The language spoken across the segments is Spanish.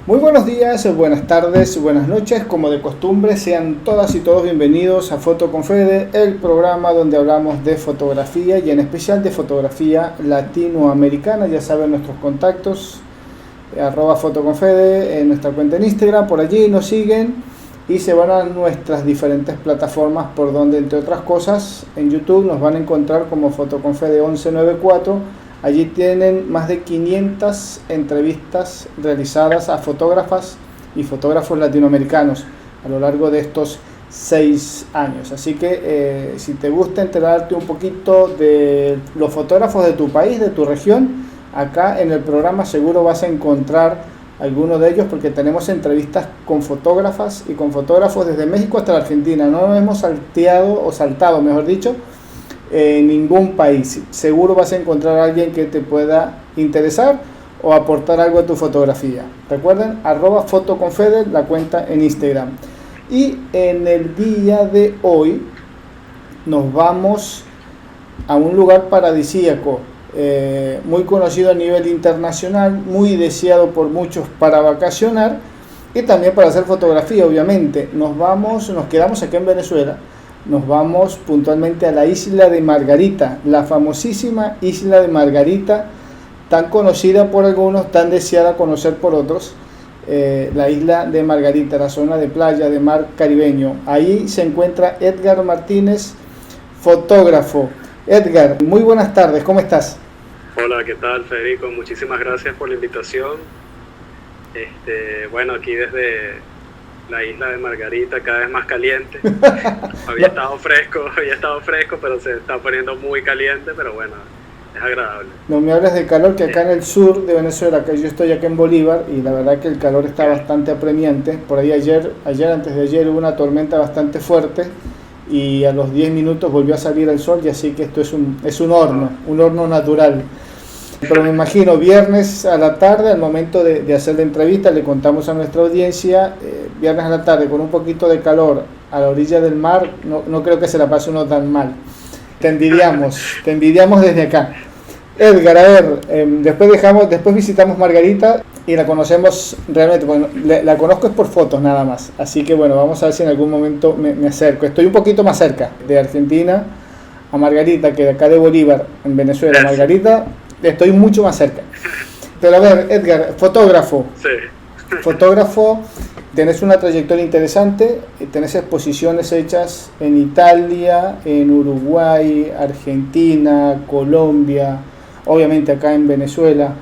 Muy buenos días, buenas tardes, buenas noches. Como de costumbre, sean todas y todos bienvenidos a Foto con Fede, el programa donde hablamos de fotografía y en especial de fotografía latinoamericana. Ya saben nuestros contactos, @fotoconfede en nuestra cuenta en Instagram. Por allí nos siguen y se van a nuestras diferentes plataformas, por donde, entre otras cosas, en YouTube nos van a encontrar como Fotoconfede 1194. Allí tienen más de 500 entrevistas realizadas a fotógrafas y fotógrafos latinoamericanos a lo largo de estos 6 años. Así que si te gusta enterarte un poquito de los fotógrafos de tu país, de tu región, acá en el programa seguro vas a encontrar algunos de ellos, porque tenemos entrevistas con fotógrafas y con fotógrafos desde México hasta la Argentina. No nos hemos saltado, mejor dicho, en ningún país. Seguro vas a encontrar a alguien que te pueda interesar o aportar algo a tu fotografía. Recuerden, @fotoconfede, la cuenta en Instagram. Y en el día de hoy nos vamos a un lugar paradisíaco, muy conocido a nivel internacional, muy deseado por muchos para vacacionar y también para hacer fotografía, obviamente. Nos quedamos aquí en Venezuela. Nos vamos puntualmente a la isla de Margarita, la famosísima isla de Margarita, tan conocida por algunos, tan deseada conocer por otros. La isla de Margarita, la zona de playa, de mar caribeño. Ahí se encuentra Edgar Martínez, fotógrafo. Edgar, muy buenas tardes, ¿cómo estás? Hola, ¿qué tal, Federico? Muchísimas gracias por la invitación. Bueno, aquí desde la isla de Margarita, cada vez más caliente. Había estado fresco, pero se está poniendo muy caliente, pero bueno, es agradable. No me hables de calor, que acá en el sur de Venezuela, que yo estoy acá en Bolívar, y la verdad que el calor está bastante apremiante. Por ahí antes de ayer hubo una tormenta bastante fuerte y a los 10 minutos volvió a salir el sol, y así que esto es un horno natural. Pero me imagino, viernes a la tarde, al momento de hacer la entrevista, le contamos a nuestra audiencia, viernes a la tarde con un poquito de calor a la orilla del mar, no creo que se la pase uno tan mal. Te envidiamos desde acá. Edgar, a ver, después visitamos Margarita y la conocemos realmente. Bueno, la conozco es por fotos nada más, así que bueno, vamos a ver si en algún momento me acerco. Estoy un poquito más cerca de Argentina a Margarita que de acá de Bolívar, en Venezuela. Margarita, estoy mucho más cerca. Pero a ver, Edgar, fotógrafo. Sí. Fotógrafo, tenés una trayectoria interesante, tenés exposiciones hechas en Italia, en Uruguay, Argentina, Colombia, obviamente acá en Venezuela.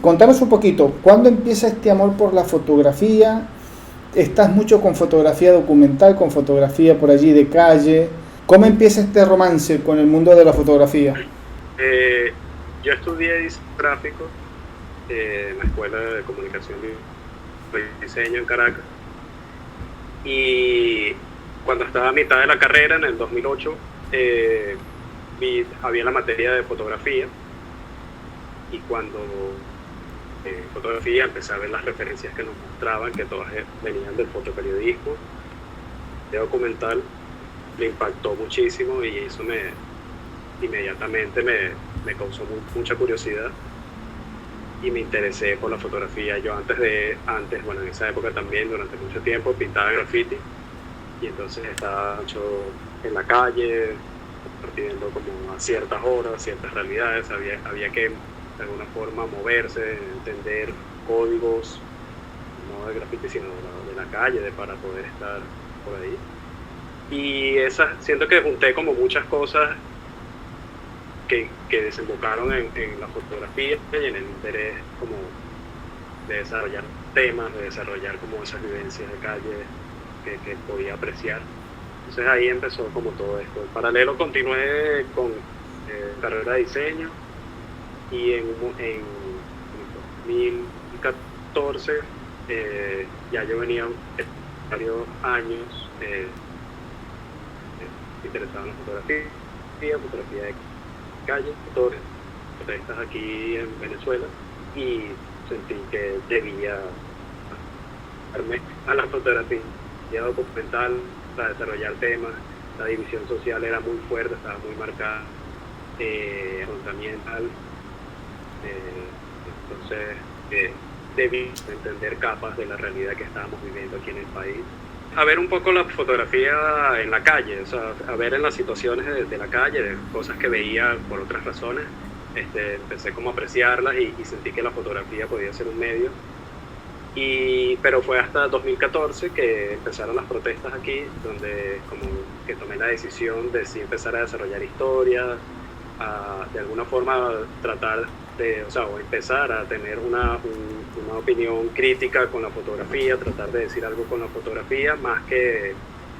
Contanos un poquito, ¿cuándo empieza este amor por la fotografía? ¿Estás mucho con fotografía documental, con fotografía por allí de calle? ¿Cómo empieza este romance con el mundo de la fotografía? Yo estudié diseño gráfico en la Escuela de Comunicación y Diseño en Caracas, y cuando estaba a mitad de la carrera, en el 2008, había la materia de fotografía, y cuando fotografía empecé a ver las referencias que nos mostraban, que todas venían del fotoperiodismo, de documental. Me impactó muchísimo y eso inmediatamente me causó mucha curiosidad y me interesé por la fotografía. Yo bueno, en esa época también, durante mucho tiempo, pintaba graffiti, y entonces estaba mucho en la calle, partiendo como a ciertas horas, ciertas realidades. Había que de alguna forma moverse, entender códigos, no de graffiti, sino de la calle, para poder estar por ahí. Y siento que junté como muchas cosas que desembocaron en la fotografía y en el interés como de desarrollar temas, de desarrollar como esas vivencias de calle que podía apreciar. Entonces ahí empezó como todo esto. En paralelo continué con carrera de diseño, y en 2014 ya yo venía varios años interesado en la fotografía de calle, fotógrafos aquí en Venezuela, y sentí que debía darme a la fotografía documental para desarrollar temas. La división social era muy fuerte, estaba muy marcada, afrontamiental. Entonces de entender capas de la realidad que estábamos viviendo aquí en el país. A ver un poco la fotografía en la calle, o sea, a ver en las situaciones de la calle, de cosas que veía por otras razones. Empecé como a apreciarlas y sentí que la fotografía podía ser un medio. Pero fue hasta 2014 que empezaron las protestas aquí, donde como que tomé la decisión de sí empezar a desarrollar historias, de alguna forma tratar de, o empezar a tener una opinión crítica con la fotografía, tratar de decir algo con la fotografía, más que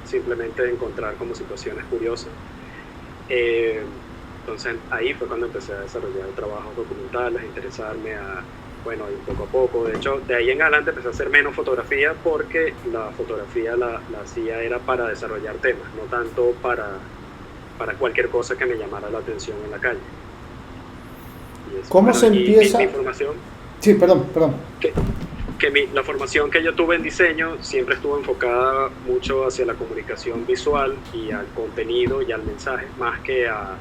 simplemente encontrar como situaciones curiosas. Entonces ahí fue cuando empecé a desarrollar trabajos documentales, a interesarme y poco a poco. De hecho, de ahí en adelante empecé a hacer menos fotografía porque la fotografía la hacía era para desarrollar temas, no tanto para cualquier cosa que me llamara la atención en la calle. ¿Cómo se empieza? Mi formación, sí, perdón. La formación que yo tuve en diseño siempre estuvo enfocada mucho hacia la comunicación visual y al contenido y al mensaje, más que a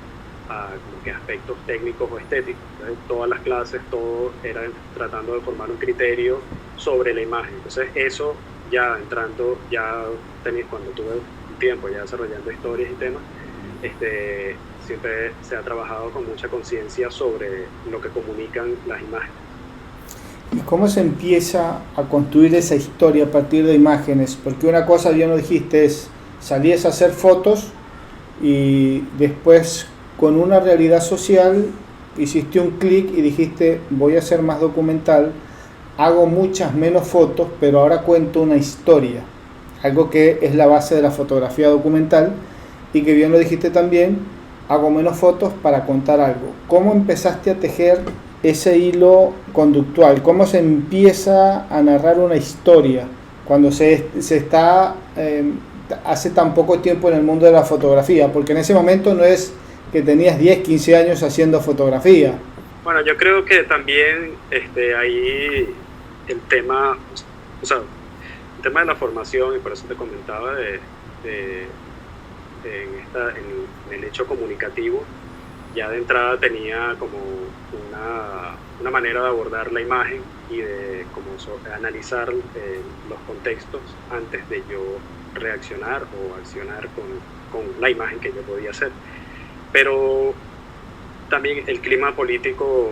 como que aspectos técnicos o estéticos. Entonces, todas las clases, todo era tratando de formar un criterio sobre la imagen. Entonces eso ya entrando, cuando tuve un tiempo ya desarrollando historias y temas, siempre se ha trabajado con mucha conciencia sobre lo que comunican las imágenes. ¿Y cómo se empieza a construir esa historia a partir de imágenes? Porque una cosa, bien lo dijiste, es salías a hacer fotos y después con una realidad social hiciste un clic y dijiste voy a hacer más documental, hago muchas menos fotos, pero ahora cuento una historia, algo que es la base de la fotografía documental y que bien lo dijiste también, hago menos fotos para contar algo. ¿Cómo empezaste a tejer ese hilo conductual? ¿Cómo se empieza a narrar una historia cuando se está hace tan poco tiempo en el mundo de la fotografía? Porque en ese momento no es que tenías 10, 15 años haciendo fotografía. Bueno, yo creo que también ahí el tema de la formación, y por eso te comentaba en el hecho comunicativo, ya de entrada tenía como una manera de abordar la imagen y de analizar los contextos antes de yo reaccionar o accionar con la imagen que yo podía hacer. Pero también el clima político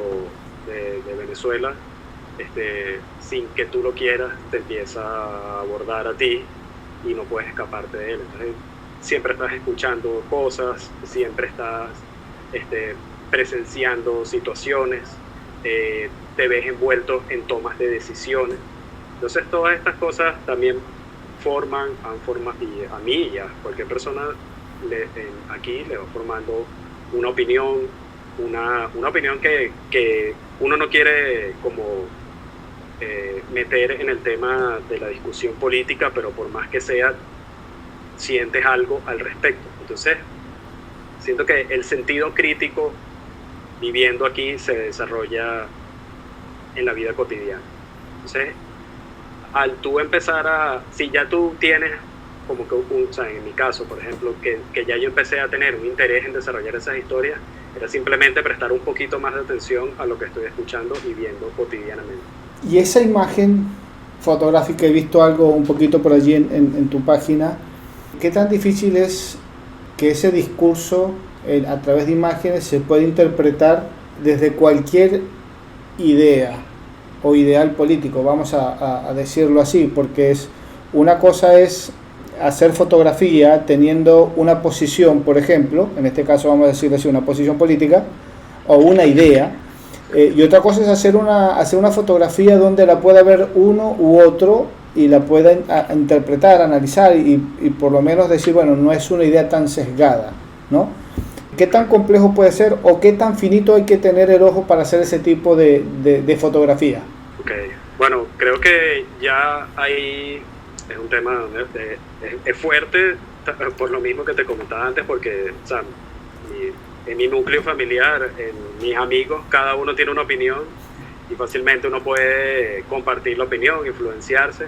de Venezuela, sin que tú lo quieras, te empieza a abordar a ti y no puedes escaparte de él. Entonces, siempre estás escuchando cosas, siempre estás presenciando situaciones, te ves envuelto en tomas de decisiones. Entonces, todas estas cosas también han formado, y a mí y a cualquier persona aquí le va formando una opinión que uno no quiere como meter en el tema de la discusión política, pero por más que sea, sientes algo al respecto. Entonces, siento que el sentido crítico viviendo aquí se desarrolla en la vida cotidiana. Entonces, al tú empezar si ya tú tienes como que en mi caso, por ejemplo, que ya yo empecé a tener un interés en desarrollar esas historias, era simplemente prestar un poquito más de atención a lo que estoy escuchando y viendo cotidianamente. Y esa imagen fotográfica, he visto algo un poquito por allí en tu página, ¿qué tan difícil es que ese discurso a través de imágenes se puede interpretar desde cualquier idea o ideal político, vamos a decirlo así? Porque una cosa es hacer fotografía teniendo una posición, por ejemplo, en este caso vamos a decirlo así, una posición política o una idea, y otra cosa es hacer una fotografía donde la pueda ver uno u otro y la pueda interpretar, analizar y por lo menos decir, bueno, no es una idea tan sesgada, ¿no? ¿Qué tan complejo puede ser o qué tan finito hay que tener el ojo para hacer ese tipo de fotografía? Okay. Bueno, creo que ya hay... Es un tema donde es fuerte, por lo mismo que te comentaba antes, porque en mi núcleo familiar, en mis amigos, cada uno tiene una opinión y fácilmente uno puede compartir la opinión, influenciarse,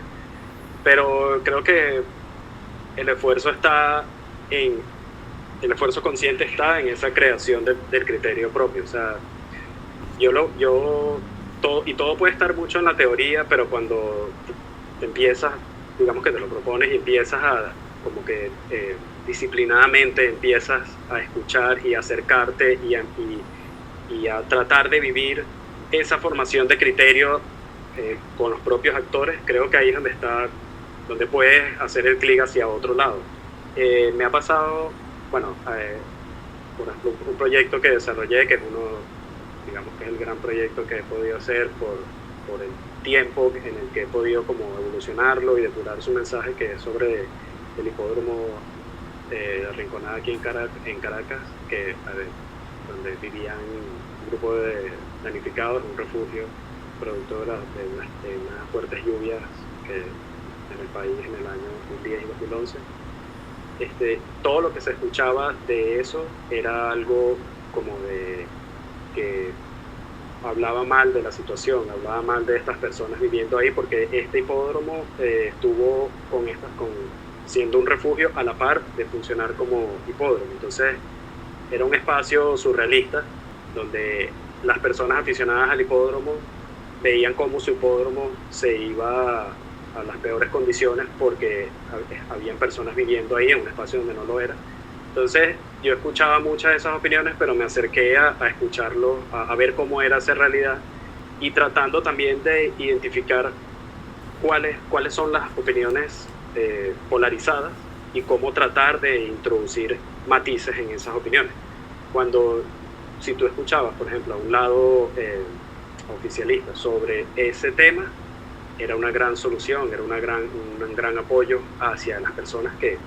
pero creo que el esfuerzo consciente está en esa creación del criterio propio. O sea, yo todo puede estar mucho en la teoría, pero cuando te empiezas, digamos que te lo propones y empiezas a, como que disciplinadamente empiezas a escuchar y acercarte y a tratar de vivir esa formación de criterio con los propios actores, creo que ahí es donde puedes hacer el clic hacia otro lado. Me ha pasado, bueno, por ejemplo, un proyecto que desarrollé, que es digamos que es el gran proyecto que he podido hacer por el tiempo en el que he podido como evolucionarlo y depurar su mensaje, que es sobre el hipódromo La Rinconada aquí en Caracas, donde vivían un grupo de damnificados en un refugio producto de unas fuertes lluvias en el país en el año 2010 y 2011. Todo lo que se escuchaba de eso era algo como de que hablaba mal de la situación, hablaba mal de estas personas viviendo ahí, porque este hipódromo estuvo siendo un refugio a la par de funcionar como hipódromo. Entonces era un espacio surrealista donde las personas aficionadas al hipódromo veían cómo su hipódromo se iba a las peores condiciones porque habían personas viviendo ahí en un espacio donde no lo era. Entonces yo escuchaba muchas de esas opiniones, pero me acerqué a escucharlo, a ver cómo era esa realidad, y tratando también de identificar cuáles son las opiniones polarizadas y cómo tratar de introducir matices en esas opiniones. Si tú escuchabas, por ejemplo, a un lado oficialista sobre ese tema, era una gran solución, era un gran apoyo hacia las personas que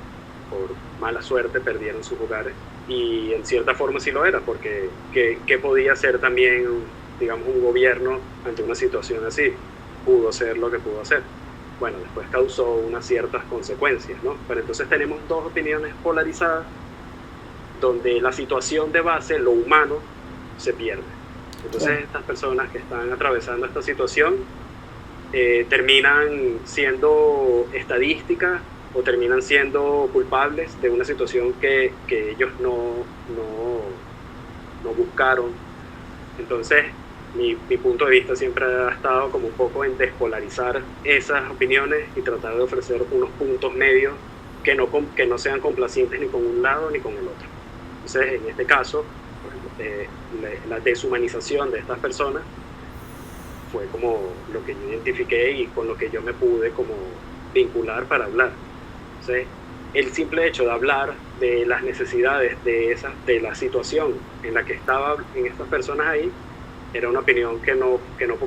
por mala suerte perdieron sus hogares, y en cierta forma sí lo era, porque ¿qué podía hacer también, digamos, un gobierno ante una situación así? Pudo hacer lo que pudo hacer. Bueno, después causó unas ciertas consecuencias, ¿no? Pero entonces tenemos dos opiniones polarizadas donde la situación de base, lo humano, se pierde. Entonces estas personas que están atravesando esta situación terminan siendo estadísticas o terminan siendo culpables de una situación que ellos no buscaron. Entonces mi punto de vista siempre ha estado como un poco en despolarizar esas opiniones y tratar de ofrecer unos puntos medios que no sean complacientes ni con un lado ni con el otro. Entonces, en este caso, por ejemplo, la deshumanización de estas personas fue como lo que yo identifiqué y con lo que yo me pude como vincular para hablar. Entonces, el simple hecho de hablar de las necesidades de la situación en la que estaban estas personas ahí, era una opinión que no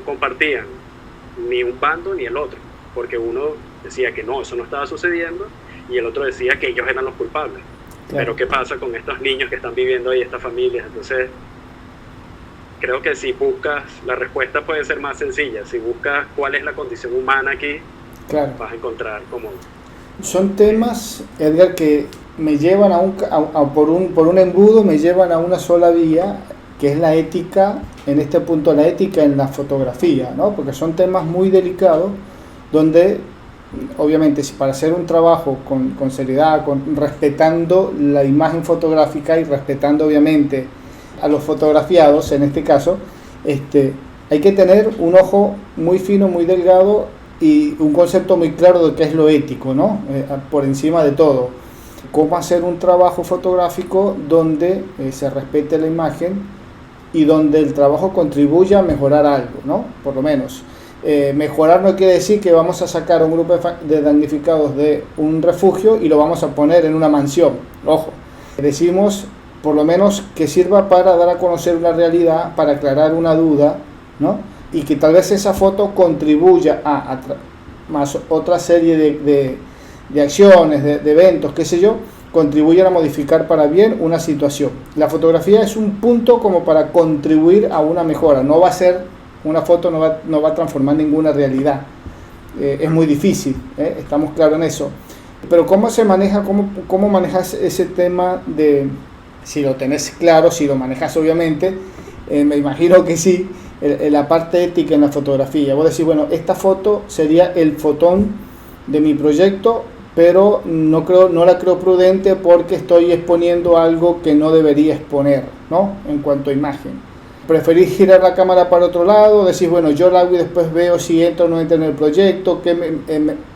compartían ni un bando ni el otro, porque uno decía que no, eso no estaba sucediendo, y el otro decía que ellos eran los culpables. Claro. Pero ¿qué pasa con estos niños que están viviendo ahí, estas familias? Entonces, creo que si buscas, la respuesta puede ser más sencilla. Si buscas cuál es la condición humana aquí, claro, vas a encontrar como... Son temas, Edgar, que me llevan por un embudo, me llevan a una sola vía, que es la ética, en este punto la ética en la fotografía, ¿no? Porque son temas muy delicados, donde obviamente para hacer un trabajo con seriedad, respetando la imagen fotográfica y respetando obviamente a los fotografiados, en este caso, hay que tener un ojo muy fino, muy delgado, y un concepto muy claro de qué es lo ético, ¿no? Por encima de todo, cómo hacer un trabajo fotográfico donde se respete la imagen y donde el trabajo contribuya a mejorar algo, ¿no? Por lo menos. Mejorar no quiere decir que vamos a sacar a un grupo de damnificados de un refugio y lo vamos a poner en una mansión. Ojo, decimos por lo menos que sirva para dar a conocer una realidad, para aclarar una duda, ¿no? Y que tal vez esa foto contribuya a más otra serie de acciones, de eventos, qué sé yo, contribuyan a modificar para bien una situación. La fotografía es un punto como para contribuir a una mejora. No va a ser una foto, no va a transformar ninguna realidad. Es muy difícil, estamos claros en eso. Pero ¿cómo se maneja, cómo manejas ese tema de, si lo tenés claro, si lo manejas obviamente, me imagino que sí, la parte ética en la fotografía? Vos decís, bueno, esta foto sería el fotón de mi proyecto, pero no la creo prudente porque estoy exponiendo algo que no debería exponer, ¿no? En cuanto a imagen. ¿Preferís girar la cámara para otro lado? Decís, bueno, yo la hago y después veo si entra o no entra en el proyecto, que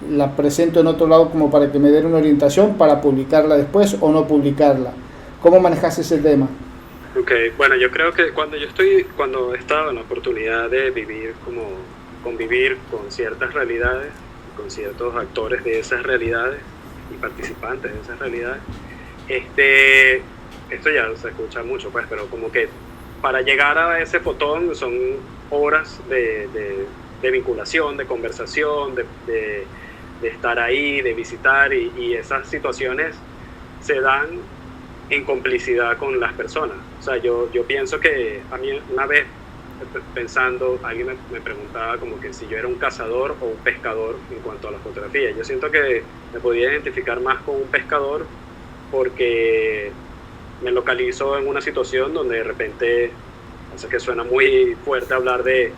la presento en otro lado como para que me den una orientación para publicarla después o no publicarla. ¿Cómo manejas ese tema? Ok, bueno, yo creo que cuando he estado en la oportunidad de convivir con ciertas realidades, con ciertos actores de esas realidades y participantes de esas realidades, esto ya se escucha mucho, pues, pero como que para llegar a ese fotón son horas de vinculación, de conversación, de estar ahí, de visitar, y esas situaciones se dan en complicidad con las personas. O sea, yo pienso que a mí una vez pensando, alguien me preguntaba como que si yo era un cazador o un pescador en cuanto a la fotografía. Yo siento que me podía identificar más con un pescador porque me localizo en una situación donde de repente, o sea, que suena muy fuerte hablar de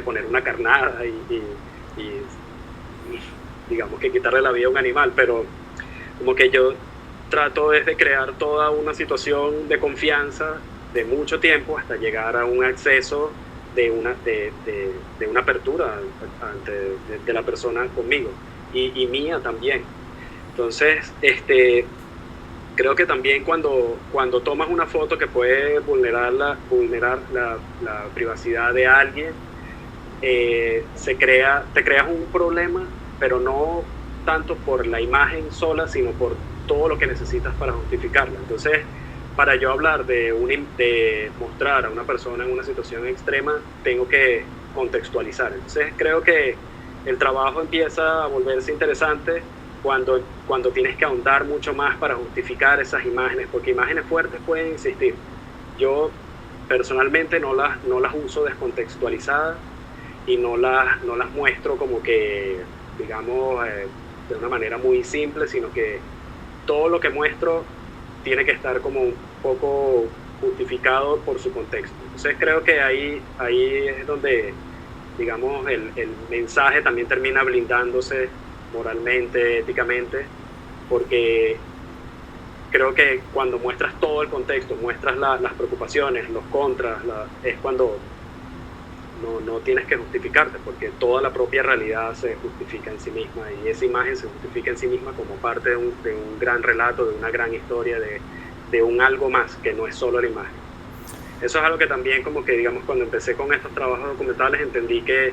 poner una carnada y digamos que quitarle la vida a un animal, pero como que yo trato de crear toda una situación de confianza de mucho tiempo hasta llegar a un acceso de una apertura de la persona conmigo y mía también. Entonces, creo que también cuando tomas una foto que puede vulnerar la privacidad de alguien, te creas un problema, pero no tanto por la imagen sola, sino por todo lo que necesitas para justificarla. Entonces, para yo hablar de mostrar a una persona en una situación extrema, tengo que contextualizar. Entonces, creo que el trabajo empieza a volverse interesante cuando tienes que ahondar mucho más para justificar esas imágenes, porque imágenes fuertes pueden existir. Yo personalmente no las uso descontextualizadas y no las muestro como que, digamos, de una manera muy simple, sino que todo lo que muestro tiene que estar como un poco justificado por su contexto. Entonces creo que ahí es donde, digamos, el mensaje también termina blindándose moralmente, éticamente, porque creo que cuando muestras todo el contexto, muestras las preocupaciones, los contras, es cuando no tienes que justificarte, porque toda la propia realidad se justifica en sí misma y esa imagen se justifica en sí misma como parte de un gran relato, de una gran historia, de un algo más que no es solo la imagen. Eso es algo que también, como que digamos, cuando empecé con estos trabajos documentales entendí que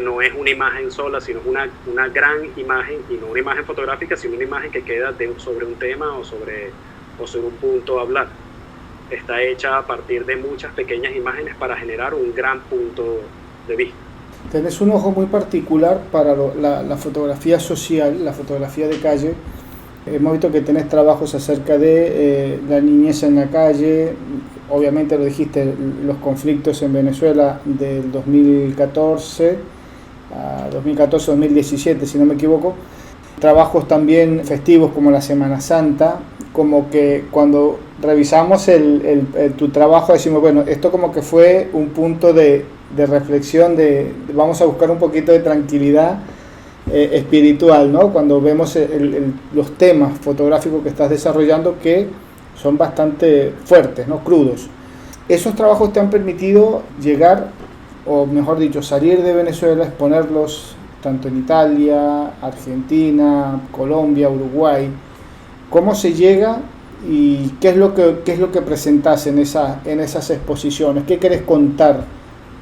no es una imagen sola, sino una gran imagen, y no una imagen fotográfica, sino una imagen que queda sobre un tema o sobre un punto a hablar. Está hecha a partir de muchas pequeñas imágenes para generar un gran punto de vista. Tenés un ojo muy particular para la fotografía social, la fotografía de calle. Hemos visto que tenés trabajos acerca de la niñez en la calle, obviamente lo dijiste, los conflictos en Venezuela del 2014 a 2014-2017, si no me equivoco. Trabajos también festivos como la Semana Santa, como que cuando revisamos tu trabajo decimos, bueno, esto como que fue un punto de reflexión, vamos a buscar un poquito de tranquilidad espiritual, ¿no? Cuando vemos los temas fotográficos que estás desarrollando, que son bastante fuertes, ¿no? Crudos. Esos trabajos te han permitido llegar, o mejor dicho, salir de Venezuela, exponerlos tanto en Italia, Argentina, Colombia, Uruguay. ¿Cómo se llega y qué es lo que presentás en esas exposiciones? ¿Qué querés contar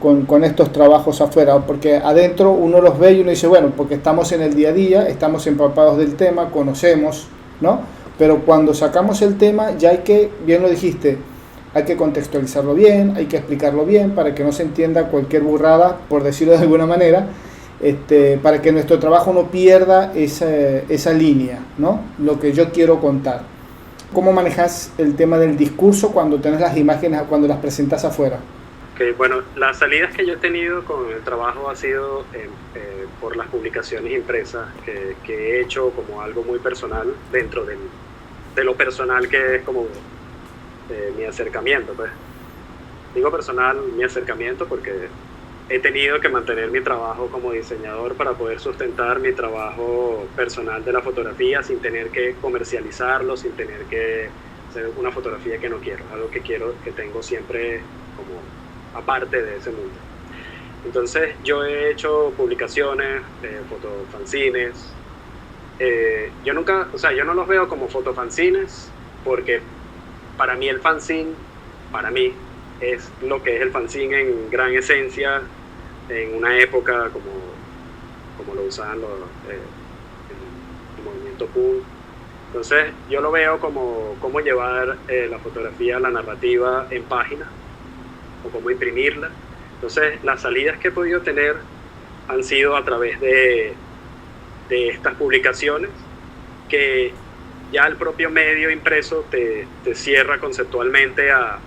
con estos trabajos afuera? Porque adentro uno los ve y uno dice, bueno, porque estamos en el día a día, estamos empapados del tema, conocemos, ¿no? Pero cuando sacamos el tema ya hay que, bien lo dijiste, hay que contextualizarlo bien, hay que explicarlo bien para que no se entienda cualquier burrada, por decirlo de alguna manera, para que nuestro trabajo no pierda esa línea, ¿no? Lo que yo quiero contar. ¿Cómo manejas el tema del discurso cuando tenés las imágenes, cuando las presentas afuera? Okay, bueno, las salidas que yo he tenido con el trabajo ha sido por las publicaciones impresas que he hecho como algo muy personal dentro de lo personal que es como mi acercamiento, pues. Digo personal, mi acercamiento, porque he tenido que mantener mi trabajo como diseñador para poder sustentar mi trabajo personal de la fotografía sin tener que comercializarlo, sin tener que hacer una fotografía que no quiero, algo que quiero, que tengo siempre como aparte de ese mundo. Entonces yo he hecho publicaciones, fotofanzines. Yo nunca, o sea, yo no los veo como fotofanzines porque para mí el fanzine, para mí, es lo que es el fanzine en gran esencia, en una época como lo usaban el movimiento punk. Entonces yo lo veo como cómo llevar la fotografía, la narrativa en página, o cómo imprimirla. Entonces las salidas que he podido tener han sido a través de estas publicaciones, que ya el propio medio impreso te cierra conceptualmente a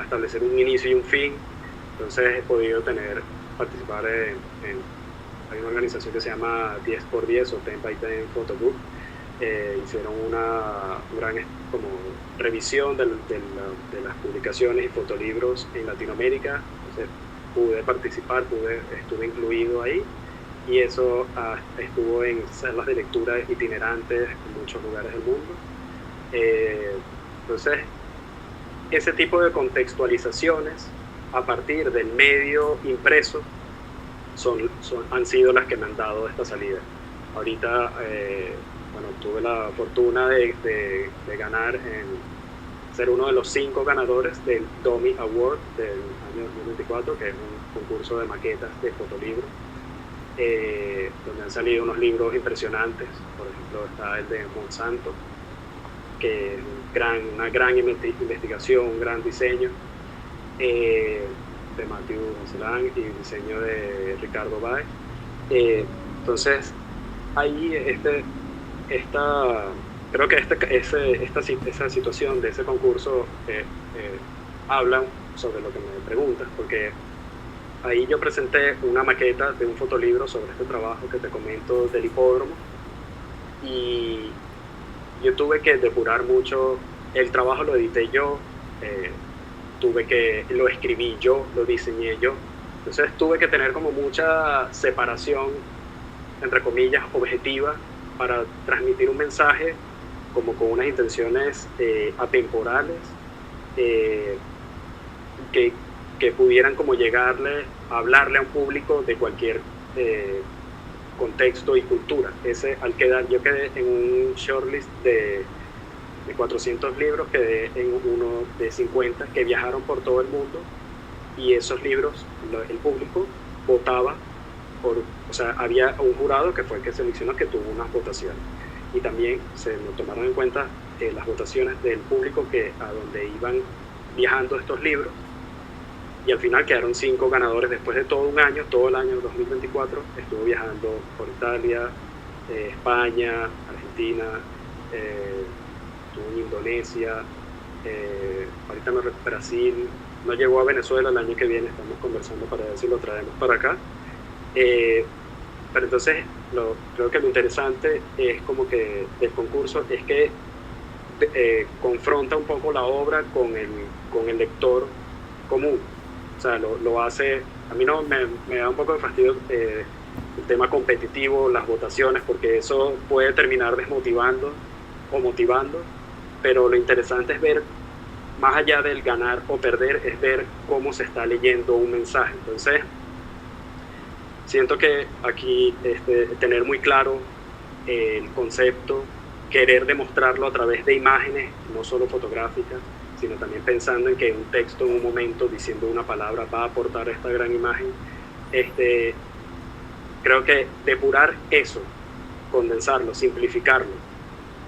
establecer un inicio y un fin. Entonces he podido participar hay una organización que se llama 10x10 o 10x10 Photo Book. Hicieron una gran como revisión de las publicaciones y fotolibros en Latinoamérica. Entonces pude participar, estuve incluido ahí, y eso estuvo en salas de lectura itinerantes en muchos lugares del mundo. Entonces ese tipo de contextualizaciones a partir del medio impreso han sido las que me han dado esta salida. Ahorita bueno, tuve la fortuna de ganar, ser uno de los 5 ganadores del Domi Award del año 2024, que es un concurso de maquetas de fotolibros, donde han salido unos libros impresionantes. Por ejemplo, está el de Monsanto, que es una gran investigación, un gran diseño, de Matthew Celan y diseño de Ricardo Baez. Entonces, ahí creo que esa situación de ese concurso habla sobre lo que me preguntas, porque ahí yo presenté una maqueta de un fotolibro sobre este trabajo que te comento del hipódromo, y yo tuve que depurar mucho. El trabajo lo edité yo, lo escribí yo, lo diseñé yo. Entonces tuve que tener como mucha separación, entre comillas, objetiva, para transmitir un mensaje como con unas intenciones atemporales, que pudieran como hablarle a un público de cualquier contexto y cultura. Yo quedé en un shortlist de 400 libros, quedé en uno de 50 que viajaron por todo el mundo, y esos libros, el público votaba o sea, había un jurado que fue el que seleccionó, que tuvo unas votaciones, y también se tomaron en cuenta las votaciones del público a donde iban viajando estos libros, y al final quedaron 5 ganadores después de todo un año. Todo el año 2024 estuvo viajando por Italia, España, Argentina, estuvo en Indonesia, ahorita Brasil, no llegó a Venezuela. El año que viene estamos conversando para ver si lo traemos para acá. Pero entonces creo que lo interesante es como que del concurso es que confronta un poco la obra con el lector común. O sea, lo hace. A mí no me da un poco de fastidio el tema competitivo, las votaciones, porque eso puede terminar desmotivando o motivando, pero lo interesante es ver, más allá del ganar o perder, es ver cómo se está leyendo un mensaje. Entonces siento que aquí tener muy claro el concepto, querer demostrarlo a través de imágenes, no solo fotográficas, sino también pensando en que un texto en un momento diciendo una palabra va a aportar esta gran imagen. Creo que depurar eso, condensarlo, simplificarlo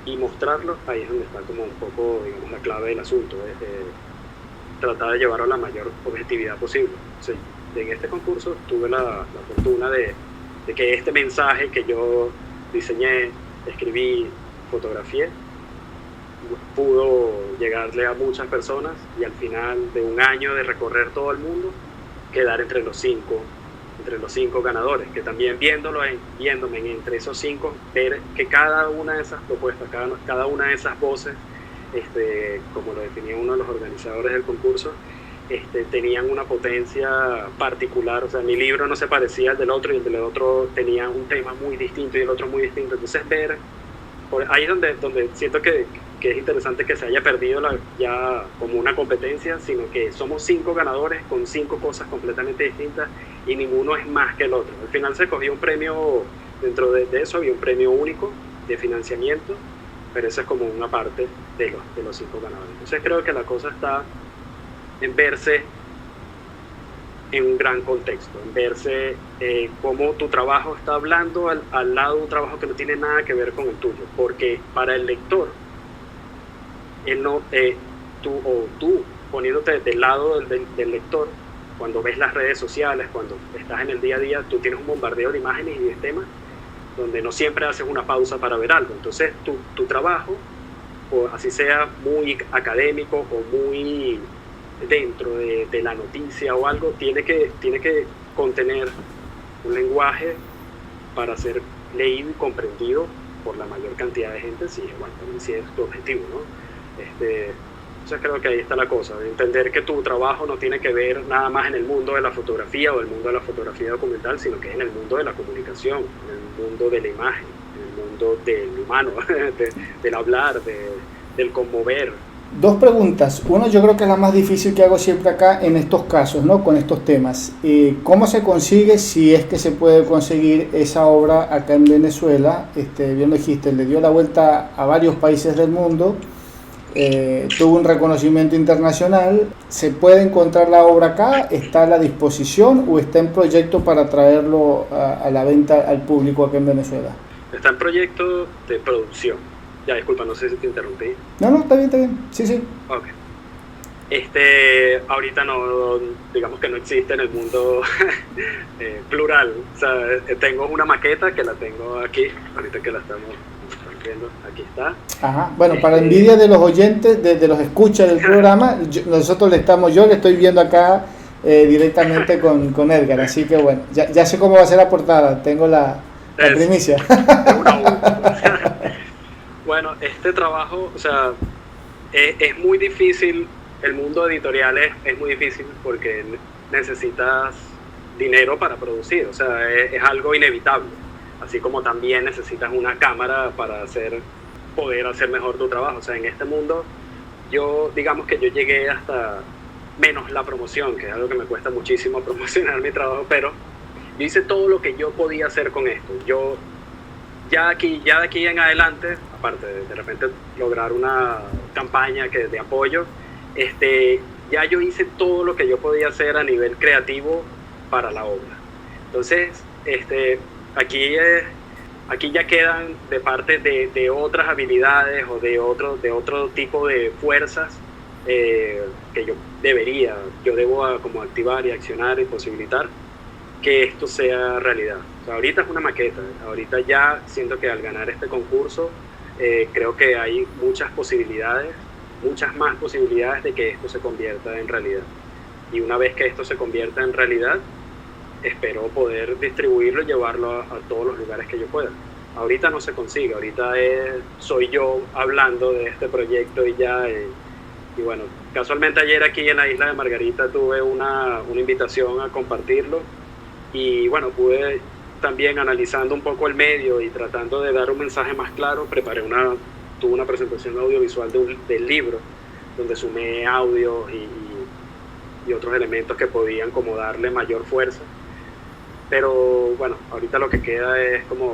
y mostrarlo, ahí es donde está como un poco, digamos, la clave del asunto, tratar de llevarlo a la mayor objetividad posible. O sea, en este concurso tuve la fortuna de que este mensaje que yo diseñé, escribí, fotografié, pudo llegarle a muchas personas, y al final de un año de recorrer todo el mundo, quedar entre los cinco ganadores, que también viéndome entre esos 5, ver que cada una de esas propuestas, cada una de esas voces, como lo definía uno de los organizadores del concurso, tenían una potencia particular. O sea, mi libro no se parecía al del otro, y el del otro tenía un tema muy distinto y el otro muy distinto. Entonces ahí es donde siento que que es interesante que se haya perdido ya como una competencia, sino que somos 5 ganadores con 5 cosas completamente distintas y ninguno es más que el otro. Al final se cogió un premio, dentro de eso había un premio único de financiamiento, pero eso es como una parte de los 5 ganadores. Entonces creo que la cosa está en verse en un gran contexto, en verse cómo tu trabajo está hablando al lado de un trabajo que no tiene nada que ver con el tuyo, porque para el lector, él no, tú poniéndote del lado del lector, cuando ves las redes sociales, cuando estás en el día a día, tú tienes un bombardeo de imágenes y de temas donde no siempre haces una pausa para ver algo. Entonces tu trabajo, o así sea muy académico o muy dentro de la noticia o algo, tiene que contener un lenguaje para ser leído y comprendido por la mayor cantidad de gente, si es tu objetivo, ¿no? Entonces creo que ahí está la cosa, de entender que tu trabajo no tiene que ver nada más en el mundo de la fotografía o el mundo de la fotografía documental, sino que es en el mundo de la comunicación, en el mundo de la imagen, en el mundo del humano, del hablar, del conmover. 2 preguntas. Una, yo creo que es la más difícil que hago siempre acá en estos casos, ¿no? Con estos temas. ¿Cómo se consigue, si es que se puede conseguir esa obra acá en Venezuela? Bien lo dijiste, le dio la vuelta a varios países del mundo. Tuvo un reconocimiento internacional. ¿Se puede encontrar la obra acá? ¿Está a la disposición o está en proyecto para traerlo a la venta al público acá en Venezuela? Está en proyecto de producción. Ya, disculpa, no sé si te interrumpí. No, está bien. Sí. Ok. Ahorita no, digamos que no existe en el mundo plural. O sea, tengo una maqueta que la tengo aquí, ahorita que la estamos viendo, aquí está. Ajá. Bueno, para envidia de los oyentes, de los escuchas del programa, yo le estoy viendo acá directamente con Edgar, así que bueno, ya sé cómo va a ser la portada, tengo la primicia. Bueno, este trabajo, o sea, es muy difícil, el mundo editorial es muy difícil porque necesitas dinero para producir, o sea, es algo inevitable, así como también necesitas una cámara para poder hacer mejor tu trabajo. O sea, en este mundo, digamos que yo llegué hasta menos la promoción, que es algo que me cuesta muchísimo promocionar mi trabajo, pero yo hice todo lo que yo podía hacer con esto. Ya de aquí en adelante, aparte de repente lograr una campaña de apoyo, ya yo hice todo lo que yo podía hacer a nivel creativo para la obra. Entonces, aquí ya quedan de parte de otras habilidades o de otro tipo de fuerzas que yo debo como activar y accionar y posibilitar que esto sea realidad. O sea, ahorita es una maqueta, ahorita ya siento que al ganar este concurso creo que hay muchas más posibilidades de que esto se convierta en realidad. Y una vez que esto se convierta en realidad, espero poder distribuirlo y llevarlo a todos los lugares que yo pueda. Ahorita no se consigue, ahorita soy yo hablando de este proyecto y bueno, casualmente ayer aquí en la isla de Margarita tuve una invitación a compartirlo. Y bueno, pude también, analizando un poco el medio y tratando de dar un mensaje más claro, tuve una presentación audiovisual del libro, donde sumé audios y otros elementos que podían como darle mayor fuerza. Pero bueno, ahorita lo que queda es como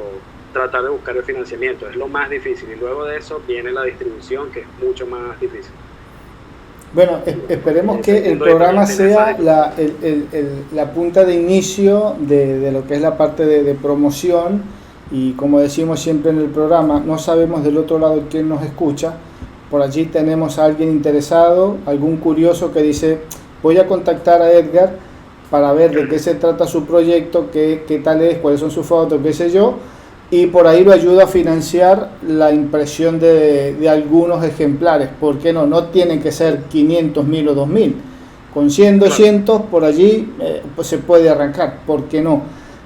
tratar de buscar el financiamiento, es lo más difícil, y luego de eso viene la distribución, que es mucho más difícil. Bueno, esperemos que el programa sea la punta de inicio de lo que es la parte de promoción, y como decimos siempre en el programa, no sabemos del otro lado quién nos escucha. Por allí tenemos a alguien interesado, algún curioso que dice, voy a contactar a Edgar para ver de qué se trata su proyecto, qué tal es, cuáles son sus fotos, qué sé yo, y por ahí lo ayuda a financiar la impresión de algunos ejemplares. ¿Por qué no? No tienen que ser 500, 1000 o 2000. Con 100, 200 por allí pues se puede arrancar. ¿Por qué no?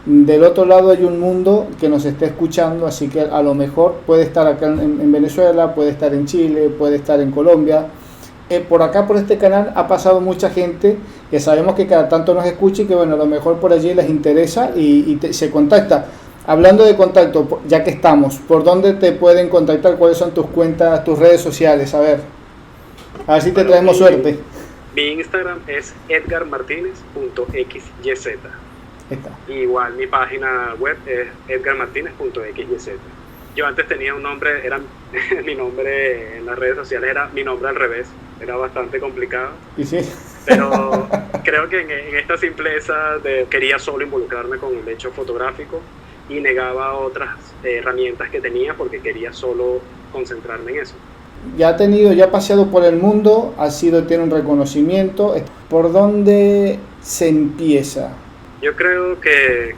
Del otro lado hay un mundo que nos está escuchando, así que a lo mejor puede estar acá en Venezuela, puede estar en Chile, puede estar en Colombia. Por acá, por este canal, ha pasado mucha gente que sabemos que cada tanto nos escucha y que bueno, a lo mejor por allí les interesa y se contacta. Hablando de contacto, ya que estamos, ¿por dónde te pueden contactar? ¿Cuáles son tus cuentas, tus redes sociales? A ver si te traemos suerte. Mi Instagram es edgarmartinez.xyz. Está. Igual mi página web es edgarmartinez.xyz. Yo antes tenía un nombre, mi nombre en las redes sociales era mi nombre al revés, era bastante complicado. ¿Y sí? Pero creo que en esta simpleza quería solo involucrarme con el hecho fotográfico y negaba otras herramientas que tenía porque quería solo concentrarme en eso. Ya ha paseado por el mundo, tiene un reconocimiento. ¿Por dónde se empieza? Yo creo que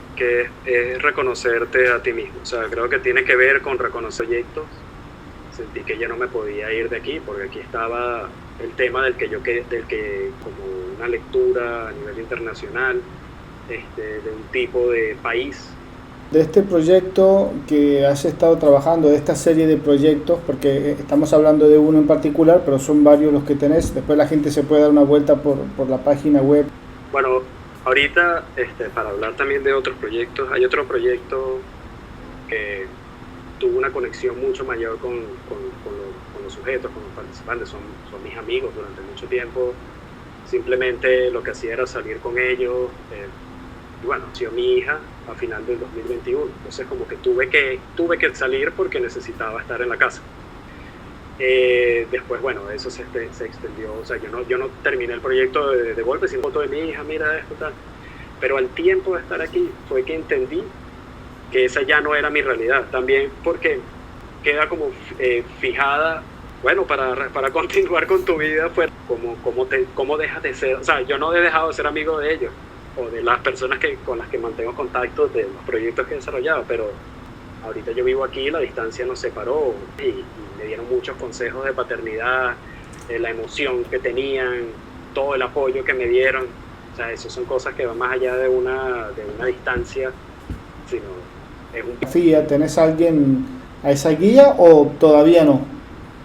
es reconocerte a ti mismo. O sea, creo que tiene que ver con reconocer proyectos. Sentí que ya no me podía ir de aquí porque aquí estaba el tema del que como una lectura a nivel internacional, de un tipo de país. De este proyecto que has estado trabajando, de esta serie de proyectos, porque estamos hablando de uno en particular, pero son varios los que tenés, después la gente se puede dar una vuelta por la página web. Bueno, ahorita, para hablar también de otros proyectos, hay otro proyecto que tuvo una conexión mucho mayor con los sujetos, con los participantes, son mis amigos durante mucho tiempo, simplemente lo que hacía era salir con ellos, y bueno, ha sido mi hija a final del 2021, entonces como que tuve que salir porque necesitaba estar en la casa. Después, bueno, eso se extendió, o sea, yo no terminé el proyecto de golpe sin foto de mi hija, mira esto, tal, pero al tiempo de estar aquí fue que entendí que esa ya no era mi realidad, también porque queda como fijada, bueno, para continuar con tu vida, pues, cómo dejas de ser, o sea, yo no he dejado de ser amigo de ellos, o de las personas con las que mantengo contacto de los proyectos que he desarrollado, pero ahorita yo vivo aquí, la distancia nos separó y me dieron muchos consejos de paternidad, la emoción que tenían, todo el apoyo que me dieron, o sea, eso son cosas que van más allá de una distancia, sino es un... ¿Tenés a alguien a esa guía o todavía no?